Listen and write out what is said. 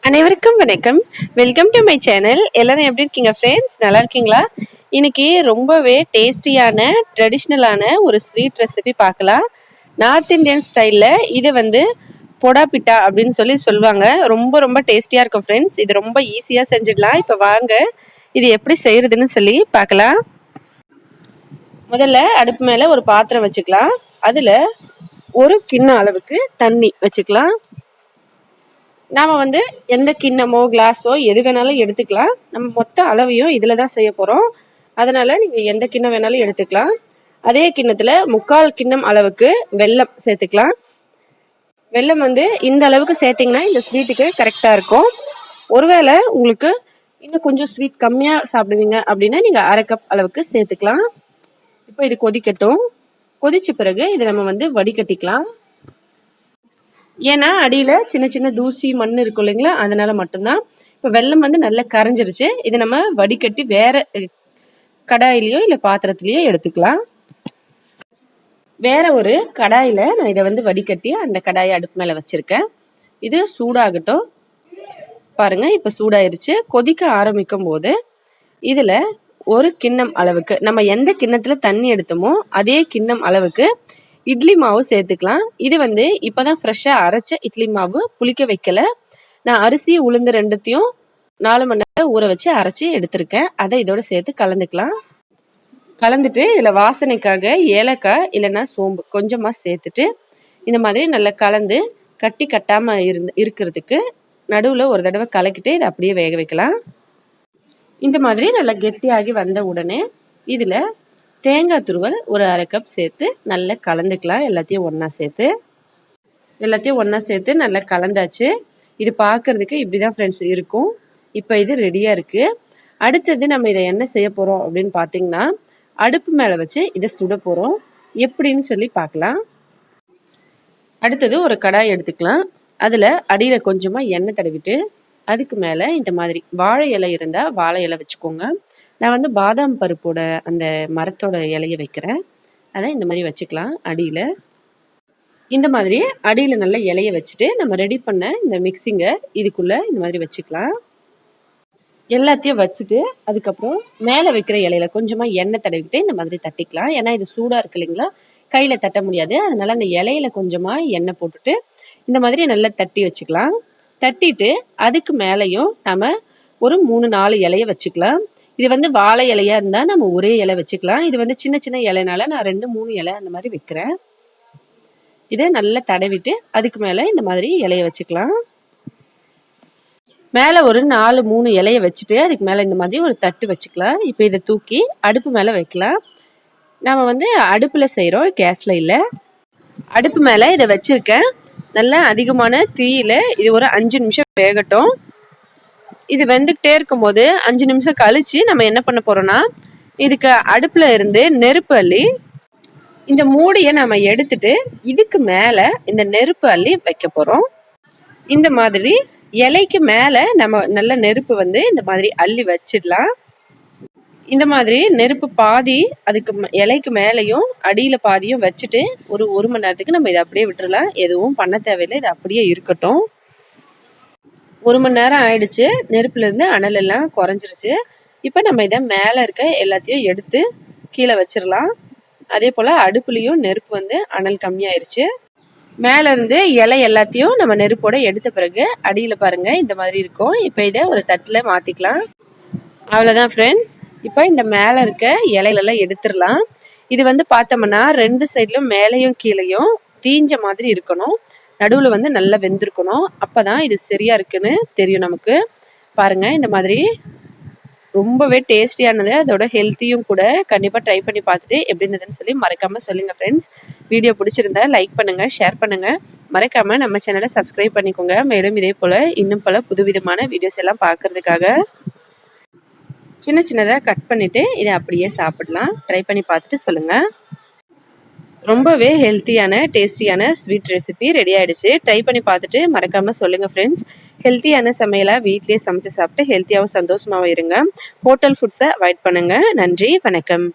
அனைவருக்கும் வணக்கம். Welcome to my channel. எல்லாரும் எப்படி இருக்கீங்க ஃப்ரெண்ட்ஸ்? நல்லா இருக்கீங்களா? இன்னைக்கு ரொம்பவே டேஸ்டியான ட்ரெடிஷ்னலான ஒரு ஸ்வீட் ரெசிபி பார்க்கலாம். நார்த் இந்தியன் ஸ்டைலில் இது வந்து பொடா பிட்டா அப்படின்னு சொல்லுவாங்க. ரொம்ப ரொம்ப டேஸ்டியாக இருக்கும் ஃப்ரெண்ட்ஸ். இது ரொம்ப ஈஸியாக செஞ்சிடலாம். இப்போ வாங்க இது எப்படி செய்யறதுன்னு சொல்லி பார்க்கலாம். முதல்ல அடுப்பு மேலே ஒரு பாத்திரம் வச்சுக்கலாம். அதில் ஒரு கிண்ணம் அளவுக்கு தண்ணி வச்சுக்கலாம். நாம வந்து எந்த கிண்ணமோ கிளாஸோ எது வேணாலும் எடுத்துக்கலாம். நம்ம மொத்த அளவையும் இதுல தான் செய்ய போறோம். அதனால நீங்க எந்த கிண்ணம் வேணாலும் எடுத்துக்கலாம். அதே கிண்ணத்துல 3/4 கிண்ணம் அளவுக்கு வெல்லம் சேர்த்துக்கலாம். வெல்லம் வந்து இந்த அளவுக்கு சேர்த்தீங்கன்னா இந்த ஸ்வீட்டுக்கு கரெக்டா இருக்கும். ஒருவேளை உங்களுக்கு இன்னும் கொஞ்சம் ஸ்வீட் கம்மியா சாப்பிடுவீங்க அப்படின்னா நீங்க 1/2 கப் அளவுக்கு சேர்த்துக்கலாம். இப்போ இது கொதிக்கட்டும். கொதிச்ச பிறகு இதை நம்ம வந்து வடிகட்டிக்கலாம். ஏன்னா அடியில சின்ன சின்ன தூசி மண் இருக்கும் இல்லைங்களா, அதனால மட்டும்தான். இப்ப வெல்லம் வந்து நல்லா கரைஞ்சிருச்சு. இதை நம்ம வடிகட்டி வேற கடாயிலையோ இல்ல பாத்திரத்திலயோ எடுத்துக்கலாம். வேற ஒரு கடாயில நான் இதை வந்து வடிகட்டி அந்த கடாயை அடுப்பு மேல வச்சிருக்கேன். இது சூடாகட்டும். பாருங்க, இப்ப சூடாயிருச்சு. கொதிக்க ஆரம்பிக்கும் போது இதுல ஒரு கிண்ணம் அளவுக்கு, நம்ம எந்த கிண்ணத்துல தண்ணி எடுத்தோமோ அதே கிண்ணம் அளவுக்கு இட்லி மாவு சேர்த்துக்கலாம். இது வந்து இப்பதான் ஃப்ரெஷ்ஷா அரைச்ச இட்லி மாவு, புளிக்க வைக்கல. நான் அரிசி உளுந்து ரெண்டுத்தையும் 4 மணி நேரம் ஊற வச்சு அரைச்சி எடுத்திருக்கேன். அதை இதோட சேர்த்து கலந்துக்கலாம். கலந்துட்டு இதுல வாசனைக்காக ஏலக்காய் இல்லைன்னா சோம்பு கொஞ்சமா சேர்த்துட்டு இந்த மாதிரி நல்லா கலந்து கட்டி கட்டாம இருக்கிறதுக்கு நடுவுல ஒரு தடவை கலக்கிட்டு இதை அப்படியே வேக வைக்கலாம். இந்த மாதிரி நல்லா கெட்டியாகி வந்த உடனே இதுல தேங்காய் துருவல் ஒரு 1/2 கப் சேர்த்து நல்லா கலந்துக்கலாம். எல்லாத்தையும் ஒன்றா சேர்த்து நல்லா கலந்தாச்சு. இது பார்க்கறதுக்கு இப்படிதான் ஃப்ரெண்ட்ஸ் இருக்கும். இப்போ இது ரெடியாக இருக்கு. அடுத்தது நம்ம இதை என்ன செய்ய போகிறோம் அப்படின்னு பார்த்தீங்கன்னா, அடுப்பு மேலே வச்சு இதை சுட போகிறோம். எப்படின்னு சொல்லி பார்க்கலாம். அடுத்தது ஒரு கடாய் எடுத்துக்கலாம். அதில் அடியில் கொஞ்சமாக எண்ணெய் தடவிட்டு அதுக்கு மேலே இந்த மாதிரி வாழை இலை இருந்தால் வாழை இலை வச்சுக்கோங்க. நான் வந்து பாதாம் பருப்போட அந்த மரத்தோட இலைய வைக்கிறேன். அதை இந்த மாதிரி வச்சுக்கலாம். அடியில் இந்த மாதிரி அடியில் நல்ல இலைய வச்சுட்டு நம்ம ரெடி பண்ண இந்த மிக்சிங்கை இதுக்குள்ள இந்த மாதிரி வச்சுக்கலாம். எல்லாத்தையும் வச்சுட்டு அதுக்கப்புறம் மேலே வைக்கிற இலையில கொஞ்சமாக எண்ணெய் தடவிக்கிட்டு இந்த மாதிரி தட்டிக்கலாம். ஏன்னா இது சூடாக இருக்கு இல்லைங்களா, கையில் தட்ட முடியாது. அதனால அந்த இலையில கொஞ்சமாக எண்ணெய் போட்டுட்டு இந்த மாதிரி நல்லா தட்டி வச்சுக்கலாம். தட்டிட்டு அதுக்கு மேலேயும் நம்ம ஒரு 3-4 இலைய வச்சுக்கலாம். இது வந்து வாழை இலையா இருந்தா நம்ம ஒரே இலை வச்சுக்கலாம். இது வந்து சின்ன சின்ன இலைனால நான் 2-3 இலை அந்த மாதிரி வைக்கிறேன். இதை நல்லா தடவிட்டு அதுக்கு மேல இந்த மாதிரி இலைய வச்சுக்கலாம். மேல ஒரு 4-3 இலைய வச்சுட்டு அதுக்கு மேல இந்த மாதிரி ஒரு தட்டு வச்சுக்கலாம். இப்போ இதை தூக்கி அடுப்பு மேல வைக்கலாம். நாம வந்து அடுப்புல செய்யறோம், கேஸ்ல இல்ல. அடுப்பு மேல இதை வச்சிருக்கேன். நல்லா அதிகமான தீயில இது ஒரு 5 நிமிஷம் வேகட்டும். இது வெந்துகிட்டே இருக்கும் போது 5 நிமிஷம் கழிச்சு நம்ம என்ன பண்ண போறோம்னா, இதுக்கு அடுப்புல இருந்து நெருப்பு அள்ளி இந்த மூடியை நம்ம எடுத்துட்டு இதுக்கு மேல இந்த நெருப்பு அள்ளி வைக்க போறோம். இந்த மாதிரி இலைக்கு மேல நம்ம நல்ல நெருப்பு வந்து இந்த மாதிரி அள்ளி வச்சிடலாம். இந்த மாதிரி நெருப்பு பாதி அதுக்கு இலைக்கு மேலையும் அடியில பாதியும் வச்சுட்டு ஒரு 1 மணி நேரத்துக்கு நம்ம இதை அப்படியே விட்டுறலாம். எதுவும் பண்ண தேவையில்லை, இது அப்படியே இருக்கட்டும். 1 மணி நேரம் ஆயிடுச்சு. நெருப்புல இருந்து அனல் எல்லாம் குறைஞ்சிருச்சு. இப்ப நம்ம இதை மேல இருக்க எல்லாத்தையும் எடுத்து கீழே வச்சிடலாம். அதே போல அடுப்புலயும் நெருப்பு வந்து அனல் கம்மியாயிருச்சு. மேல இருந்து இலை எல்லாத்தையும் நம்ம நெருப்போட எடுத்த பிறகு அடியில பாருங்க இந்த மாதிரி இருக்கும். இப்ப இதை ஒரு தட்டுல மாத்திக்கலாம். அவ்வளவுதான் ஃப்ரெண்ட்ஸ். இப்ப இந்த மேல இருக்க இலைகளெல்லாம் எடுத்துடலாம். இது வந்து பார்த்தோம்னா 2 சைட்லயும் மேலையும் கீழையும் தீஞ்ச மாதிரி இருக்கணும். நடுவுல வந்து நல்லா வெந்திருக்கணும். அப்பதான் இது சரியா இருக்குன்னு தெரியும் நமக்கு. பாருங்க, இந்த மாதிரி ரொம்பவே டேஸ்டியானது, அதோட ஹெல்த்தியும் கூட. கண்டிப்பா ட்ரை பண்ணி பார்த்துட்டு எப்படி இருந்ததுன்னு சொல்லி மறக்காம சொல்லுங்க ஃப்ரெண்ட்ஸ். வீடியோ பிடிச்சிருந்தா லைக் பண்ணுங்க, ஷேர் பண்ணுங்க. மறக்காம நம்ம சேனலை சப்ஸ்கிரைப் பண்ணிக்கோங்க. மேலும் இதே போல இன்னும் பல புதுவிதமான வீடியோஸ் எல்லாம் பார்க்கறதுக்காக சின்ன சின்னதாக கட் பண்ணிட்டு இதை அப்படியே சாப்பிடலாம். ட்ரை பண்ணி பார்த்துட்டு சொல்லுங்க. ரொம்பவே ஹெல்த்தியான டேஸ்டியான ஸ்வீட் ரெசிபி ரெடி ஆயிடுச்சு. ட்ரை பண்ணி பார்த்துட்டு மறக்காம சொல்லுங்க ஃப்ரெண்ட்ஸ். ஹெல்த்தியான சமையலா வீட்லயே சமைச்சு சாப்பிட்டு ஹெல்த்தியாகவும் சந்தோஷமாகவும் இருங்க. ஹோட்டல் ஃபுட்ஸை அவாய்ட் பண்ணுங்க. நன்றி, வணக்கம்.